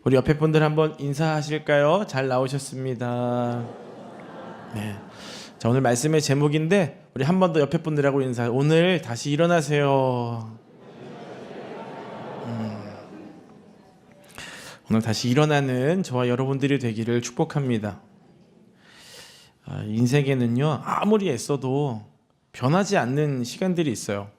우리 옆에 분들 한번 인사하실까요? 잘 나오셨습니다. 네. 자, 오늘 말씀의 제목인데 우리 한 번 더 옆에 분들하고 인사. 오늘 다시 일어나세요. 오늘 다시 일어나는 저와 여러분들이 되기를 축복합니다. 인생에는요, 아무리 애써도 변하지 않는 시간들이 있어요.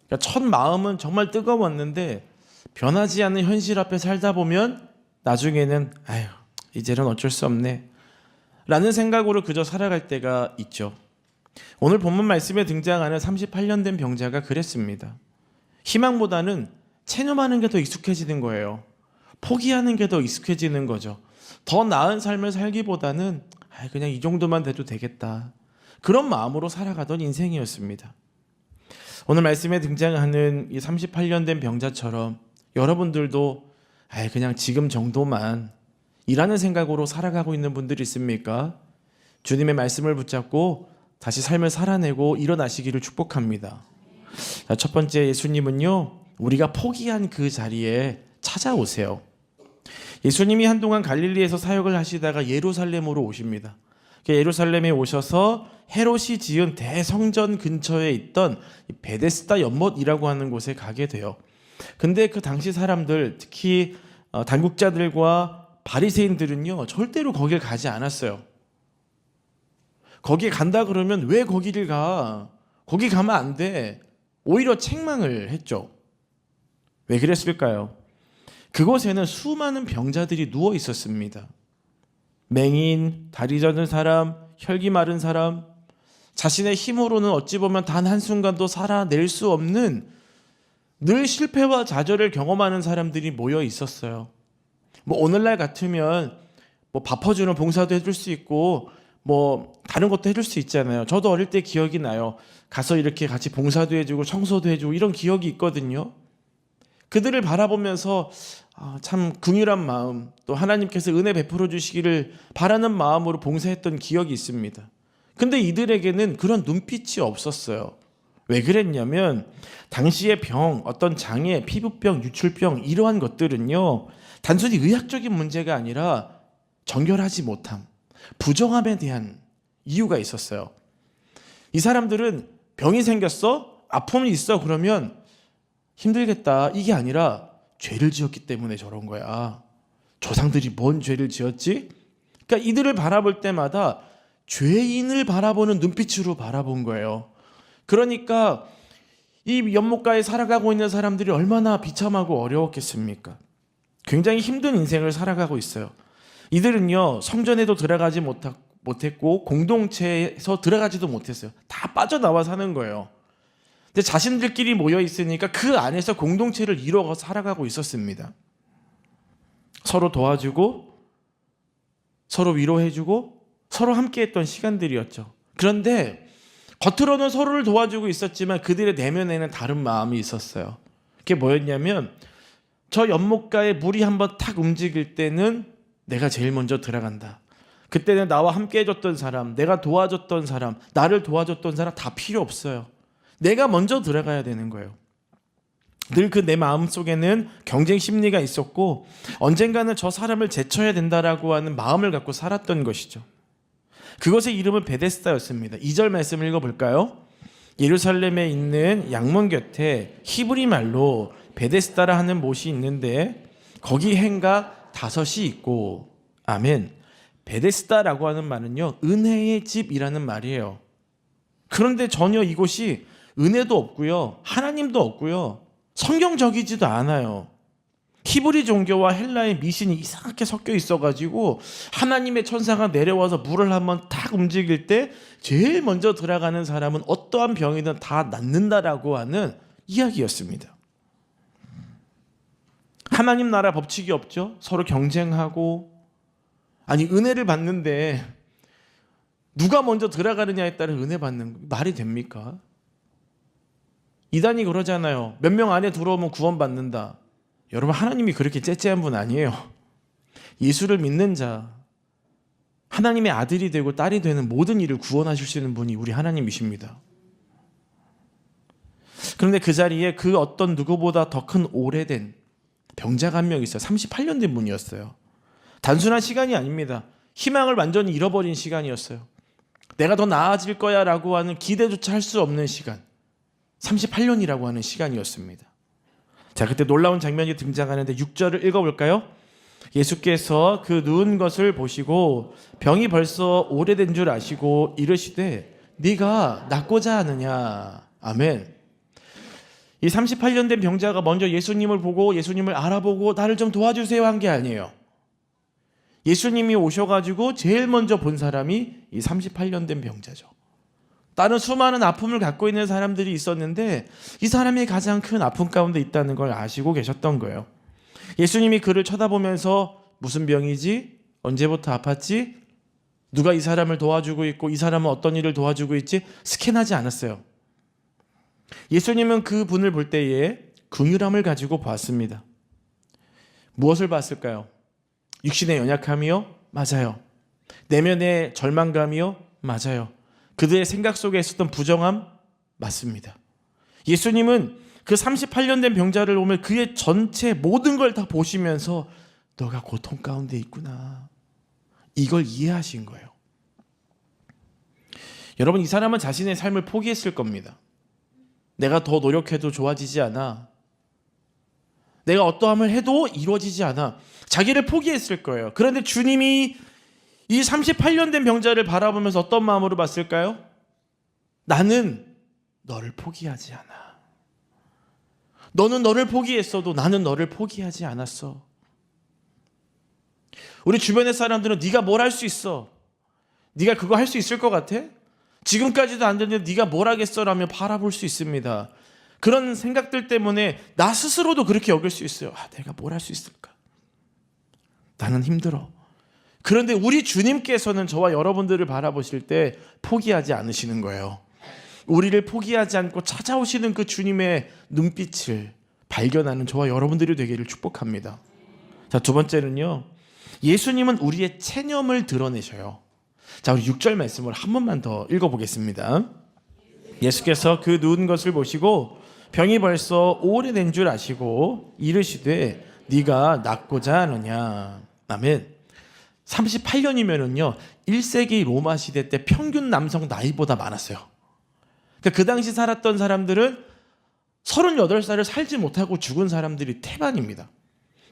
그러니까 첫 마음은 정말 뜨거웠는데 변하지 않는 현실 앞에 살다 보면 나중에는 아휴, 이제는 어쩔 수 없네 라는 생각으로 그저 살아갈 때가 있죠. 오늘 본문 말씀에 등장하는 38년 된 병자가 그랬습니다. 희망보다는 체념하는 게 더 익숙해지는 거예요. 포기하는 게 더 익숙해지는 거죠. 더 나은 삶을 살기보다는 그냥 이 정도만 돼도 되겠다, 그런 마음으로 살아가던 인생이었습니다. 오늘 말씀에 등장하는 이 38년 된 병자처럼 여러분들도 그냥 지금 정도만 이라는 생각으로 살아가고 있는 분들이 있습니까? 주님의 말씀을 붙잡고 다시 삶을 살아내고 일어나시기를 축복합니다. 자, 첫 번째, 예수님은요, 우리가 포기한 그 자리에 찾아오세요. 예수님이 한동안 갈릴리에서 사역을 하시다가 예루살렘으로 오십니다. 예루살렘에 오셔서 헤롯이 지은 대성전 근처에 있던 베데스다 연못이라고 하는 곳에 가게 돼요. 근데 그 당시 사람들, 특히 당국자들과 바리새인들은요, 절대로 거길 가지 않았어요. 거기에 간다 그러면 왜 거기를 가? 거기 가면 안 돼. 오히려 책망을 했죠. 왜 그랬을까요? 그곳에는 수많은 병자들이 누워 있었습니다. 맹인, 다리 젖은 사람, 혈기 마른 사람, 자신의 힘으로는 어찌 보면 단 한순간도 살아낼 수 없는 늘 실패와 좌절을 경험하는 사람들이 모여 있었어요. 오늘날 같으면 밥 퍼주는 봉사도 해줄 수 있고 다른 것도 해줄 수 있잖아요. 저도 어릴 때 기억이 나요. 가서 이렇게 같이 봉사도 해주고 청소도 해주고 이런 기억이 있거든요. 그들을 바라보면서 참 긍휼한 마음, 또 하나님께서 은혜 베풀어 주시기를 바라는 마음으로 봉사했던 기억이 있습니다. 근데 이들에게는 그런 눈빛이 없었어요. 왜 그랬냐면 당시의 병, 어떤 장애, 피부병, 유출병, 이러한 것들은요, 단순히 의학적인 문제가 아니라 정결하지 못함, 부정함에 대한 이유가 있었어요. 이 사람들은 병이 생겼어? 아픔이 있어? 그러면 힘들겠다, 이게 아니라 죄를 지었기 때문에 저런 거야. 조상들이 뭔 죄를 지었지? 그러니까 이들을 바라볼 때마다 죄인을 바라보는 눈빛으로 바라본 거예요. 그러니까 이 연못가에 살아가고 있는 사람들이 얼마나 비참하고 어려웠겠습니까? 굉장히 힘든 인생을 살아가고 있어요. 이들은요, 성전에도 들어가지 못했고 공동체에서 들어가지도 못했어요. 다 빠져나와 사는 거예요. 근데 자신들끼리 모여 있으니까 그 안에서 공동체를 이루어 살아가고 있었습니다. 서로 도와주고 서로 위로해주고 서로 함께했던 시간들이었죠. 그런데 겉으로는 서로를 도와주고 있었지만 그들의 내면에는 다른 마음이 있었어요. 그게 뭐였냐면 저 연못가에 물이 한번 탁 움직일 때는 내가 제일 먼저 들어간다. 그때는 나와 함께 해줬던 사람, 내가 도와줬던 사람, 나를 도와줬던 사람 다 필요 없어요. 내가 먼저 들어가야 되는 거예요. 늘 그 내 마음속에는 경쟁 심리가 있었고 언젠가는 저 사람을 제쳐야 된다라고 하는 마음을 갖고 살았던 것이죠. 그것의 이름은 베데스다였습니다. 2절 말씀 읽어볼까요? 예루살렘에 있는 양문 곁에 히브리 말로 베데스다라 하는 못이 있는데 거기 행가 5이 있고, 아멘. 베데스다라고 하는 말은요, 은혜의 집이라는 말이에요. 그런데 전혀 이곳이 은혜도 없고요, 하나님도 없고요, 성경적이지도 않아요. 히브리 종교와 헬라의 미신이 이상하게 섞여 있어가지고 하나님의 천사가 내려와서 물을 한번 탁 움직일 때 제일 먼저 들어가는 사람은 어떠한 병이든 다 낫는다라고 하는 이야기였습니다. 하나님 나라 법칙이 없죠. 서로 경쟁하고, 아니 은혜를 받는데 누가 먼저 들어가느냐에 따라 은혜 받는 거 말이 됩니까? 이단이 그러잖아요. 몇 명 안에 들어오면 구원받는다. 여러분, 하나님이 그렇게 째째한 분 아니에요. 예수를 믿는 자, 하나님의 아들이 되고 딸이 되는 모든 일을 구원하실 수 있는 분이 우리 하나님이십니다. 그런데 그 자리에 그 어떤 누구보다 더 큰 오래된 병자가 한 명 있어요. 38년 된 분이었어요. 단순한 시간이 아닙니다. 희망을 완전히 잃어버린 시간이었어요. 내가 더 나아질 거야 라고 하는 기대조차 할 수 없는 시간, 38년이라고 하는 시간이었습니다. 자, 그때 놀라운 장면이 등장하는데 6절을 읽어볼까요? 예수께서 그 누운 것을 보시고 병이 벌써 오래된 줄 아시고 이르시되 네가 낫고자 하느냐. 아멘. 이 38년 된 병자가 먼저 예수님을 보고 예수님을 알아보고 나를 좀 도와주세요 한 게 아니에요. 예수님이 오셔가지고 제일 먼저 본 사람이 이 38년 된 병자죠. 다른 수많은 아픔을 갖고 있는 사람들이 있었는데 이 사람이 가장 큰 아픔 가운데 있다는 걸 아시고 계셨던 거예요. 예수님이 그를 쳐다보면서 무슨 병이지? 언제부터 아팠지? 누가 이 사람을 도와주고 있고 이 사람은 어떤 일을 도와주고 있지? 스캔하지 않았어요. 예수님은 그 분을 볼 때에 긍휼함을 가지고 봤습니다. 무엇을 봤을까요? 육신의 연약함이요? 맞아요. 내면의 절망감이요? 맞아요. 그들의 생각 속에 있었던 부정함? 맞습니다. 예수님은 그 38년 된 병자를 보면 그의 전체 모든 걸 다 보시면서 너가 고통 가운데 있구나. 이걸 이해하신 거예요. 여러분, 이 사람은 자신의 삶을 포기했을 겁니다. 내가 더 노력해도 좋아지지 않아. 내가 어떠함을 해도 이루어지지 않아. 자기를 포기했을 거예요. 그런데 주님이 이 38년 된 병자를 바라보면서 어떤 마음으로 봤을까요? 나는 너를 포기하지 않아. 너는 너를 포기했어도 나는 너를 포기하지 않았어. 우리 주변의 사람들은 네가 뭘 할 수 있어? 네가 그거 할 수 있을 것 같아? 지금까지도 안 되는데 네가 뭘 하겠어? 라며 바라볼 수 있습니다. 그런 생각들 때문에 나 스스로도 그렇게 여길 수 있어요. 내가 뭘 할 수 있을까? 나는 힘들어. 그런데 우리 주님께서는 저와 여러분들을 바라보실 때 포기하지 않으시는 거예요. 우리를 포기하지 않고 찾아오시는 그 주님의 눈빛을 발견하는 저와 여러분들이 되기를 축복합니다. 자, 두 번째는요. 예수님은 우리의 체념을 드러내셔요. 자, 우리 6절 말씀을 한 번만 더 읽어보겠습니다. 예수께서 그 누운 것을 보시고 병이 벌써 오래된 줄 아시고 이르시되 네가 낫고자 하느냐. 아멘. 38년이면은요 1세기 로마 시대 때 평균 남성 나이보다 많았어요. 그러니까 그 당시 살았던 사람들은 38살을 살지 못하고 죽은 사람들이 태반입니다.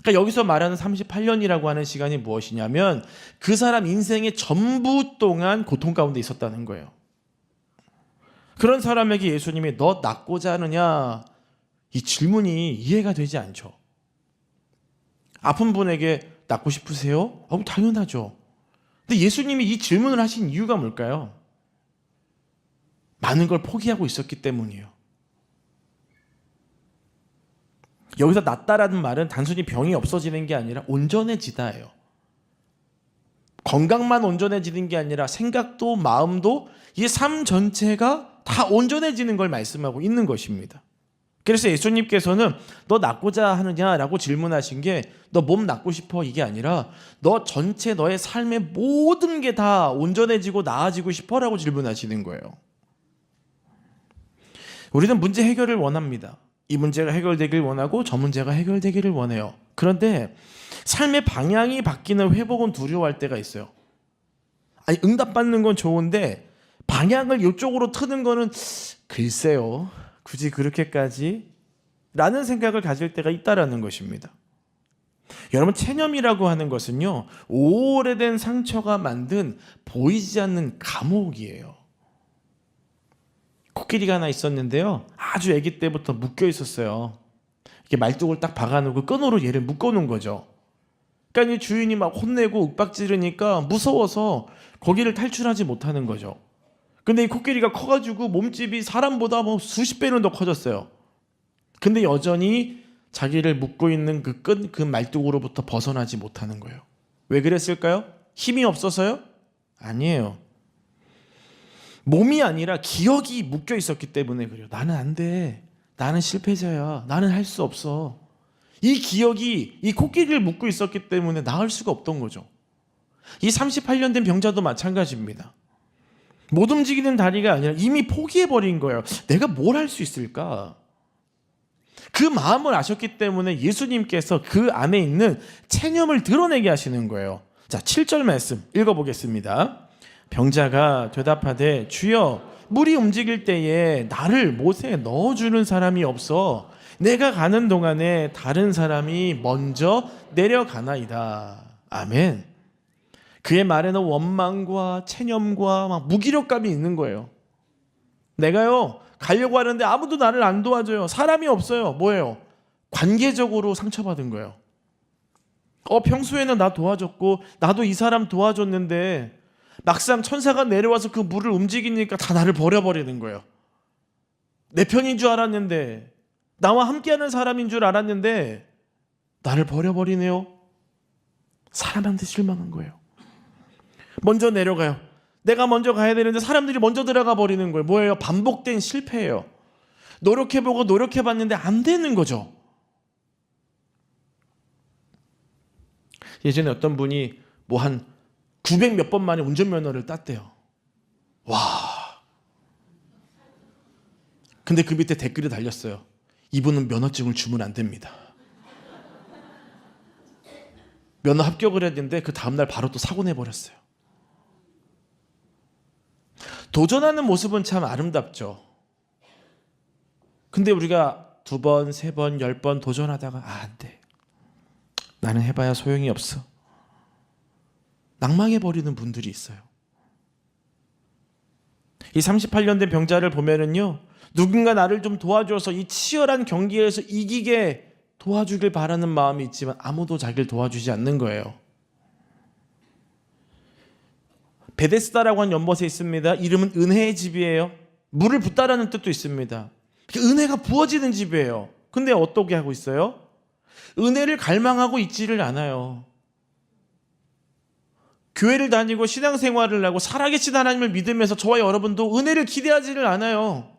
그러니까 여기서 말하는 38년이라고 하는 시간이 무엇이냐면 그 사람 인생의 전부 동안 고통 가운데 있었다는 거예요. 그런 사람에게 예수님이 너 낫고자 하느냐? 이 질문이 이해가 되지 않죠. 아픈 분에게 낫고 싶으세요? 당연하죠. 근데 예수님이 이 질문을 하신 이유가 뭘까요? 많은 걸 포기하고 있었기 때문이에요. 여기서 낫다라는 말은 단순히 병이 없어지는 게 아니라 온전해지다예요. 건강만 온전해지는 게 아니라 생각도 마음도 이 삶 전체가 다 온전해지는 걸 말씀하고 있는 것입니다. 그래서 예수님께서는 너 낫고자 하느냐라고 질문하신 게 너 몸 낫고 싶어 이게 아니라 너 전체 너의 삶의 모든 게 다 온전해지고 나아지고 싶어라고 질문하시는 거예요. 우리는 문제 해결을 원합니다. 이 문제가 해결되길 원하고 저 문제가 해결되기를 원해요. 그런데 삶의 방향이 바뀌는 회복은 두려워할 때가 있어요. 응답받는 건 좋은데 방향을 이쪽으로 트는 거는 글쎄요. 굳이 그렇게까지? 라는 생각을 가질 때가 있다라는 것입니다. 여러분, 체념이라고 하는 것은요. 오래된 상처가 만든 보이지 않는 감옥이에요. 코끼리가 하나 있었는데요. 아주 아기 때부터 묶여 있었어요. 이렇게 말뚝을 딱 박아놓고 끈으로 얘를 묶어놓은 거죠. 그러니까 이 주인이 막 혼내고 윽박지르니까 무서워서 거기를 탈출하지 못하는 거죠. 근데 이 코끼리가 커가지고 몸집이 사람보다 수십 배는 더 커졌어요. 근데 여전히 자기를 묶고 있는 그 말뚝으로부터 벗어나지 못하는 거예요. 왜 그랬을까요? 힘이 없어서요? 아니에요. 몸이 아니라 기억이 묶여 있었기 때문에 그래요. 나는 안 돼. 나는 실패자야. 나는 할 수 없어. 이 기억이 이 코끼리를 묶고 있었기 때문에 나을 수가 없던 거죠. 이 38년 된 병자도 마찬가지입니다. 못 움직이는 다리가 아니라 이미 포기해버린 거예요. 내가 뭘 할 수 있을까? 그 마음을 아셨기 때문에 예수님께서 그 안에 있는 체념을 드러내게 하시는 거예요. 자, 7절 말씀 읽어보겠습니다. 병자가 대답하되 주여 물이 움직일 때에 나를 못에 넣어주는 사람이 없어 내가 가는 동안에 다른 사람이 먼저 내려가나이다. 아멘. 그의 말에는 원망과 체념과 막 무기력감이 있는 거예요. 내가요 가려고 하는데 아무도 나를 안 도와줘요. 사람이 없어요. 뭐예요? 관계적으로 상처받은 거예요. 평소에는 나 도와줬고 나도 이 사람 도와줬는데 막상 천사가 내려와서 그 물을 움직이니까 다 나를 버려버리는 거예요. 내 편인 줄 알았는데, 나와 함께하는 사람인 줄 알았는데 나를 버려버리네요. 사람한테 실망한 거예요. 먼저 내려가요. 내가 먼저 가야 되는데 사람들이 먼저 들어가 버리는 거예요. 뭐예요? 반복된 실패예요. 노력해보고 노력해봤는데 안 되는 거죠. 예전에 어떤 분이 뭐 한 900 몇 번 만에 운전면허를 땄대요. 와. 근데 그 밑에 댓글이 달렸어요. 이분은 면허증을 주면 안 됩니다. 면허 합격을 했는데 그 다음날 바로 또 사고 내버렸어요. 도전하는 모습은 참 아름답죠. 근데 우리가 2번, 3번, 10번 도전하다가 안 돼. 나는 해봐야 소용이 없어. 낭망해버리는 분들이 있어요. 이 38년 된 병자를 보면은요, 누군가 나를 좀 도와줘서 이 치열한 경기에서 이기게 도와주길 바라는 마음이 있지만 아무도 자기를 도와주지 않는 거예요. 베데스다라고 하는 연못에 있습니다. 이름은 은혜의 집이에요. 물을 붓다라는 뜻도 있습니다. 은혜가 부어지는 집이에요. 근데 어떻게 하고 있어요? 은혜를 갈망하고 있지를 않아요. 교회를 다니고 신앙생활을 하고 살아계신 하나님을 믿으면서 저와 여러분도 은혜를 기대하지를 않아요.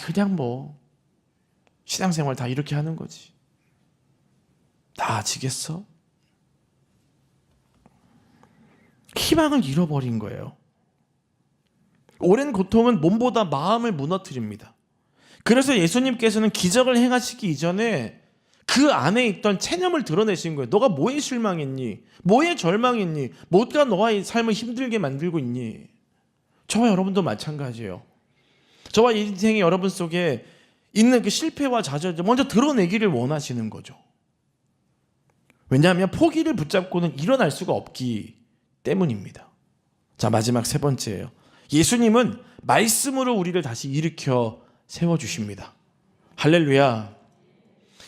그냥 뭐 신앙생활 다 이렇게 하는 거지. 나아지겠어? 희망을 잃어버린 거예요. 오랜 고통은 몸보다 마음을 무너뜨립니다. 그래서 예수님께서는 기적을 행하시기 이전에 그 안에 있던 체념을 드러내신 거예요. 너가 뭐에 실망했니? 뭐에 절망했니? 뭐가 너의 삶을 힘들게 만들고 있니? 저와 여러분도 마찬가지예요. 저와 인생의 여러분 속에 있는 그 실패와 좌절을 먼저 드러내기를 원하시는 거죠. 왜냐하면 포기를 붙잡고는 일어날 수가 없기 때문입니다. 자, 마지막 3번째예요. 예수님은 말씀으로 우리를 다시 일으켜 세워주십니다. 할렐루야.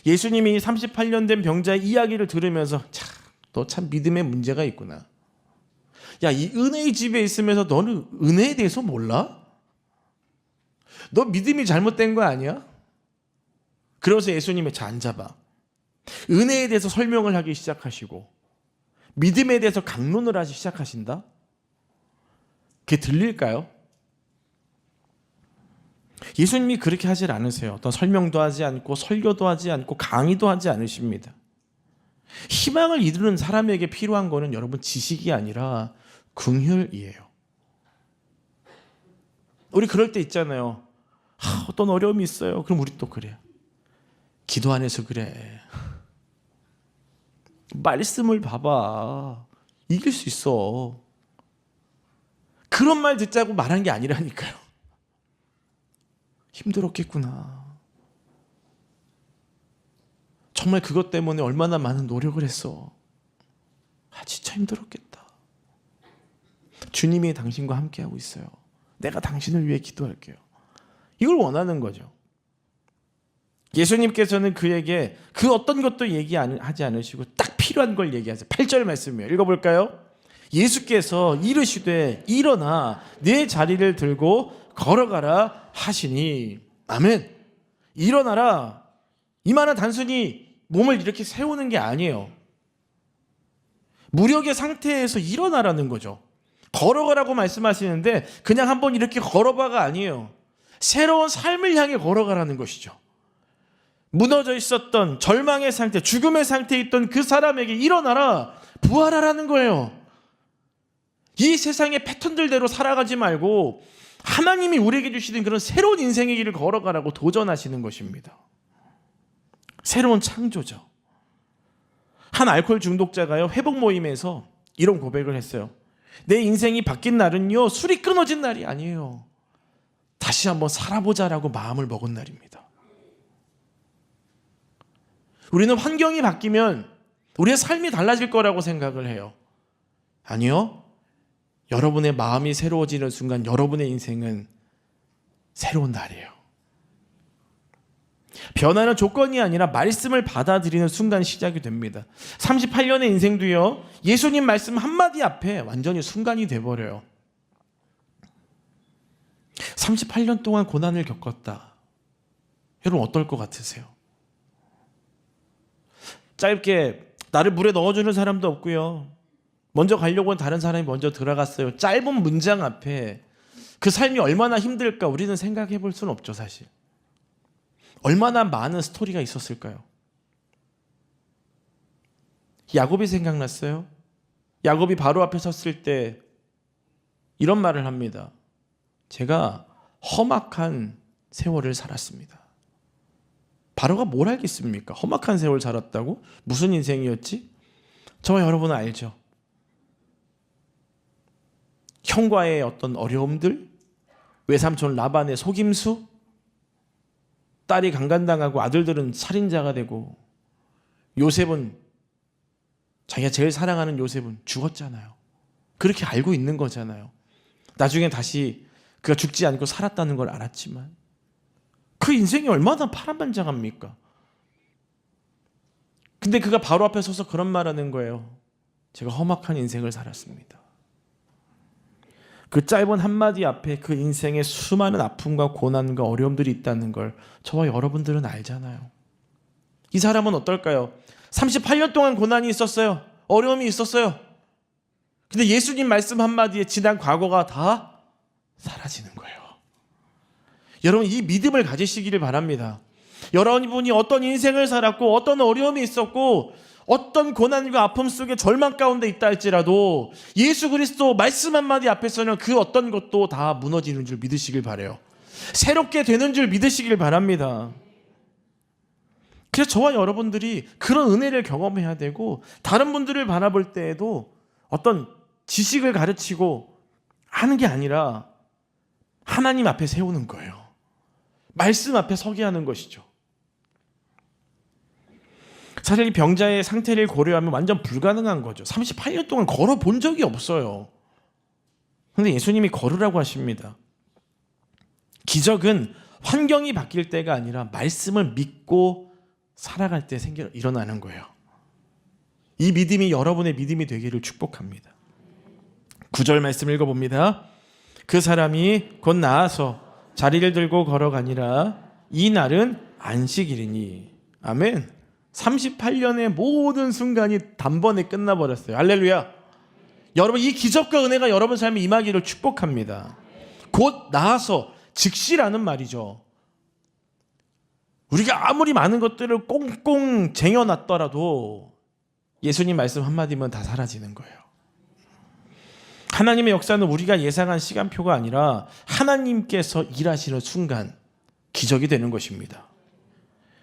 예수님이 38년 된 병자의 이야기를 들으면서 너 참 믿음에 문제가 있구나. 야, 이 은혜의 집에 있으면서 너는 은혜에 대해서 몰라? 너 믿음이 잘못된 거 아니야? 그러면서 예수님이 자, 앉아봐. 은혜에 대해서 설명을 하기 시작하시고 믿음에 대해서 강론을 하기 시작하신다? 그게 들릴까요? 예수님이 그렇게 하질 않으세요. 어떤 설명도 하지 않고 설교도 하지 않고 강의도 하지 않으십니다. 희망을 이루는 사람에게 필요한 거는 여러분 지식이 아니라 긍휼이에요. 우리 그럴 때 있잖아요. 어떤 어려움이 있어요. 그럼 우리 또 그래요. 기도 안 해서 그래. 말씀을 봐봐. 이길 수 있어. 그런 말 듣자고 말한 게 아니라니까요. 힘들었겠구나. 정말 그것 때문에 얼마나 많은 노력을 했어. 진짜 힘들었겠다. 주님이 당신과 함께하고 있어요. 내가 당신을 위해 기도할게요. 이걸 원하는 거죠. 예수님께서는 그에게 그 어떤 것도 얘기하지 않으시고 딱 필요한 걸 얘기하세요. 8절 말씀이에요. 읽어볼까요? 예수께서 이르시되 일어나 내 자리를 들고 걸어가라 하시니. 아멘. 일어나라. 이 말은 단순히 몸을 이렇게 세우는 게 아니에요. 무력의 상태에서 일어나라는 거죠. 걸어가라고 말씀하시는데 그냥 한번 이렇게 걸어봐가 아니에요. 새로운 삶을 향해 걸어가라는 것이죠. 무너져 있었던 절망의 상태, 죽음의 상태에 있던 그 사람에게 일어나라, 부활하라는 거예요. 이 세상의 패턴들대로 살아가지 말고 하나님이 우리에게 주시는 그런 새로운 인생의 길을 걸어가라고 도전하시는 것입니다. 새로운 창조죠. 한 알코올 중독자가요, 회복 모임에서 이런 고백을 했어요. 내 인생이 바뀐 날은요, 술이 끊어진 날이 아니에요. 다시 한번 살아보자라고 마음을 먹은 날입니다. 우리는 환경이 바뀌면 우리의 삶이 달라질 거라고 생각을 해요. 아니요. 여러분의 마음이 새로워지는 순간 여러분의 인생은 새로운 날이에요. 변화는 조건이 아니라 말씀을 받아들이는 순간 시작이 됩니다. 38년의 인생도요, 예수님 말씀 한마디 앞에 완전히 순간이 돼버려요. 38년 동안 고난을 겪었다. 여러분 어떨 것 같으세요? 짧게 나를 물에 넣어주는 사람도 없고요. 먼저 가려고 한 다른 사람이 먼저 들어갔어요. 짧은 문장 앞에 그 삶이 얼마나 힘들까 우리는 생각해 볼 수는 없죠, 사실. 얼마나 많은 스토리가 있었을까요? 야곱이 생각났어요. 야곱이 바로 앞에 섰을 때 이런 말을 합니다. 제가 험악한 세월을 살았습니다. 바로가 뭘 알겠습니까? 험악한 세월 살았다고? 무슨 인생이었지? 저와 여러분은 알죠. 형과의 어떤 어려움들, 외삼촌 라반의 속임수, 딸이 강간당하고 아들들은 살인자가 되고, 요셉은, 자기가 제일 사랑하는 요셉은 죽었잖아요. 그렇게 알고 있는 거잖아요. 나중에 다시 그가 죽지 않고 살았다는 걸 알았지만 그 인생이 얼마나 파란만장합니까? 근데 그가 바로 앞에 서서 그런 말 하는 거예요. 제가 험악한 인생을 살았습니다. 그 짧은 한마디 앞에 그 인생에 수많은 아픔과 고난과 어려움들이 있다는 걸 저와 여러분들은 알잖아요. 이 사람은 어떨까요? 38년 동안 고난이 있었어요. 어려움이 있었어요. 근데 예수님 말씀 한마디에 지난 과거가 다 사라지는 거예요. 여러분, 이 믿음을 가지시기를 바랍니다. 여러분이 어떤 인생을 살았고 어떤 어려움이 있었고 어떤 고난과 아픔 속에 절망 가운데 있다 할지라도 예수 그리스도 말씀 한마디 앞에서는 그 어떤 것도 다 무너지는 줄 믿으시길 바라요. 새롭게 되는 줄 믿으시길 바랍니다. 그래서 저와 여러분들이 그런 은혜를 경험해야 되고, 다른 분들을 바라볼 때에도 어떤 지식을 가르치고 하는 게 아니라 하나님 앞에 세우는 거예요. 말씀 앞에 서게 하는 것이죠. 사실 이 병자의 상태를 고려하면 완전 불가능한 거죠. 38년 동안 걸어본 적이 없어요. 그런데 예수님이 걸으라고 하십니다. 기적은 환경이 바뀔 때가 아니라 말씀을 믿고 살아갈 때 일어나는 거예요. 이 믿음이 여러분의 믿음이 되기를 축복합니다. 9절 말씀 읽어봅니다. 그 사람이 곧 나아서 자리를 들고 걸어가니라. 이 날은 안식일이니. 아멘. 38년의 모든 순간이 단번에 끝나버렸어요. 할렐루야. 여러분, 이 기적과 은혜가 여러분 삶에 임하기를 축복합니다. 곧 나아서, 즉시라는 말이죠. 우리가 아무리 많은 것들을 꽁꽁 쟁여놨더라도 예수님 말씀 한마디면 다 사라지는 거예요. 하나님의 역사는 우리가 예상한 시간표가 아니라 하나님께서 일하시는 순간 기적이 되는 것입니다.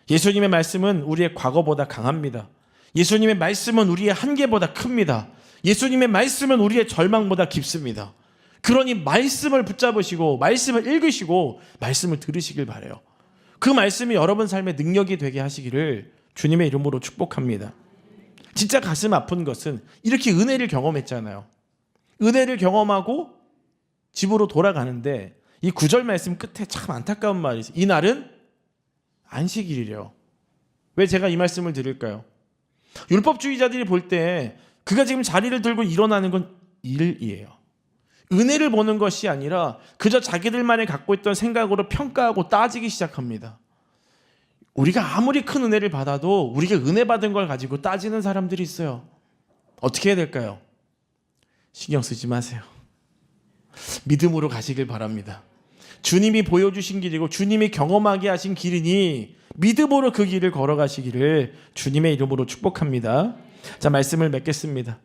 예수님의 말씀은 우리의 과거보다 강합니다. 예수님의 말씀은 우리의 한계보다 큽니다. 예수님의 말씀은 우리의 절망보다 깊습니다. 그러니 말씀을 붙잡으시고 말씀을 읽으시고 말씀을 들으시길 바라요. 그 말씀이 여러분 삶의 능력이 되게 하시기를 주님의 이름으로 축복합니다. 진짜 가슴 아픈 것은 이렇게 은혜를 경험했잖아요. 은혜를 경험하고 집으로 돌아가는데 이 9절 말씀 끝에 참 안타까운 말이 있어요. 이 날은 안식일이래요. 왜 제가 이 말씀을 드릴까요? 율법주의자들이 볼 때 그가 지금 자리를 들고 일어나는 건 일이에요. 은혜를 보는 것이 아니라 그저 자기들만이 갖고 있던 생각으로 평가하고 따지기 시작합니다. 우리가 아무리 큰 은혜를 받아도 우리가 은혜 받은 걸 가지고 따지는 사람들이 있어요. 어떻게 해야 될까요? 신경 쓰지 마세요. 믿음으로 가시길 바랍니다. 주님이 보여주신 길이고 주님이 경험하게 하신 길이니 믿음으로 그 길을 걸어가시기를 주님의 이름으로 축복합니다. 자, 말씀을 맺겠습니다.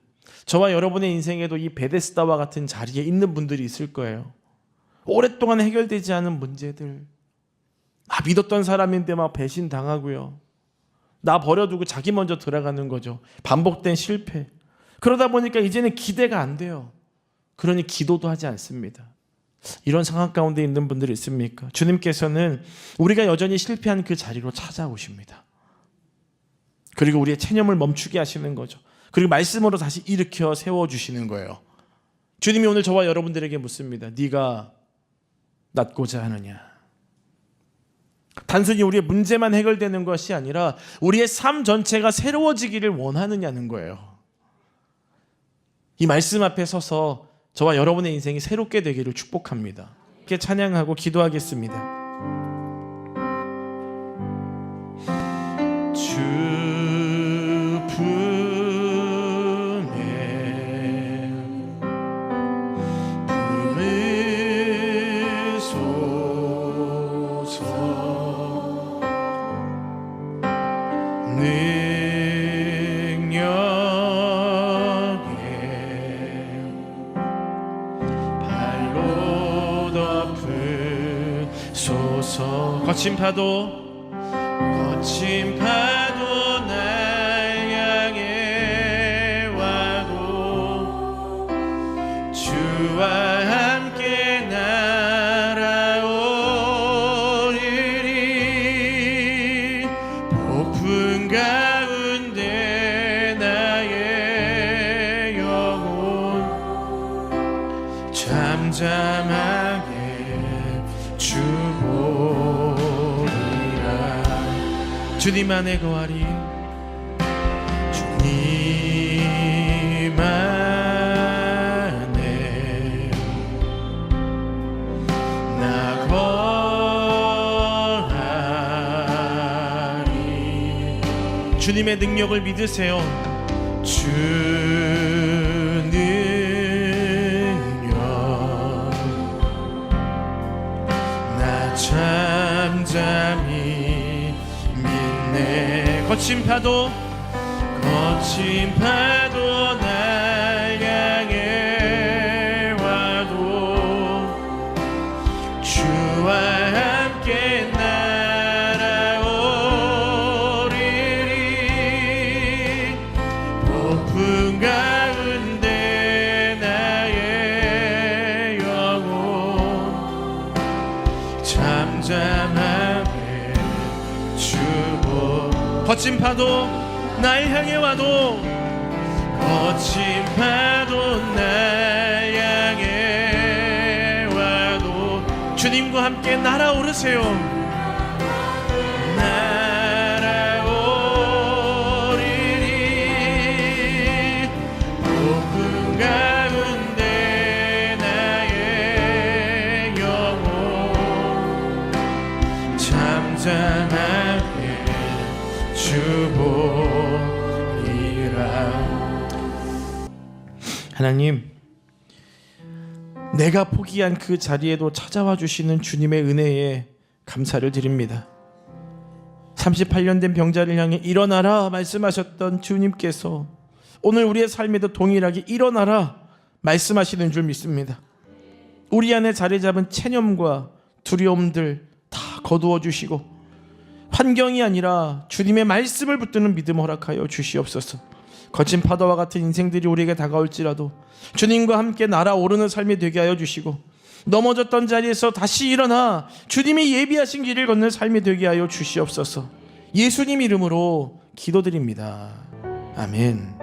저와 여러분의 인생에도 이 베데스다와 같은 자리에 있는 분들이 있을 거예요. 오랫동안 해결되지 않은 문제들, 믿었던 사람인데 막 배신당하고요, 나 버려두고 자기 먼저 들어가는 거죠. 반복된 실패. 그러다 보니까 이제는 기대가 안 돼요. 그러니 기도도 하지 않습니다. 이런 상황 가운데 있는 분들이 있습니까? 주님께서는 우리가 여전히 실패한 그 자리로 찾아오십니다. 그리고 우리의 체념을 멈추게 하시는 거죠. 그리고 말씀으로 다시 일으켜 세워주시는 거예요. 주님이 오늘 저와 여러분들에게 묻습니다. 네가 낫고자 하느냐? 단순히 우리의 문제만 해결되는 것이 아니라 우리의 삶 전체가 새로워지기를 원하느냐는 거예요. 이 말씀 앞에 서서 저와 여러분의 인생이 새롭게 되기를 축복합니다. 이렇게 찬양하고 기도하겠습니다. 주 품에 품으소서. 거친 파도 날 향해 와도 주와 함께 날아오리리. 폭풍 가운데 나의 영혼 잠잠하게 주님 안에 거하리. 주님 안에 나 거하리. 주님의 능력을 믿으세요. 주 능력 나 잠잠히 거친 파도 날 향해 와도 주와 함께 날아오리리. 폭풍 가운데 나의 영혼 잠잠하게 주보. 거친 파도 날 향해 와도 거친 파도 날 향해 와도 주님과 함께 날아오르세요. 날아오리리. 폭풍 가운데 나의 영혼 잠잠하게 주보리라. 하나님, 내가 포기한 그 자리에도 찾아와 주시는 주님의 은혜에 감사를 드립니다. 38년 된 병자를 향해 일어나라 말씀하셨던 주님께서 오늘 우리의 삶에도 동일하게 일어나라 말씀하시는 줄 믿습니다. 우리 안에 자리 잡은 체념과 두려움들 다 거두어 주시고 환경이 아니라 주님의 말씀을 붙드는 믿음 허락하여 주시옵소서. 거친 파도와 같은 인생들이 우리에게 다가올지라도 주님과 함께 날아오르는 삶이 되게 하여 주시고 넘어졌던 자리에서 다시 일어나 주님이 예비하신 길을 걷는 삶이 되게 하여 주시옵소서. 예수님 이름으로 기도드립니다. 아멘.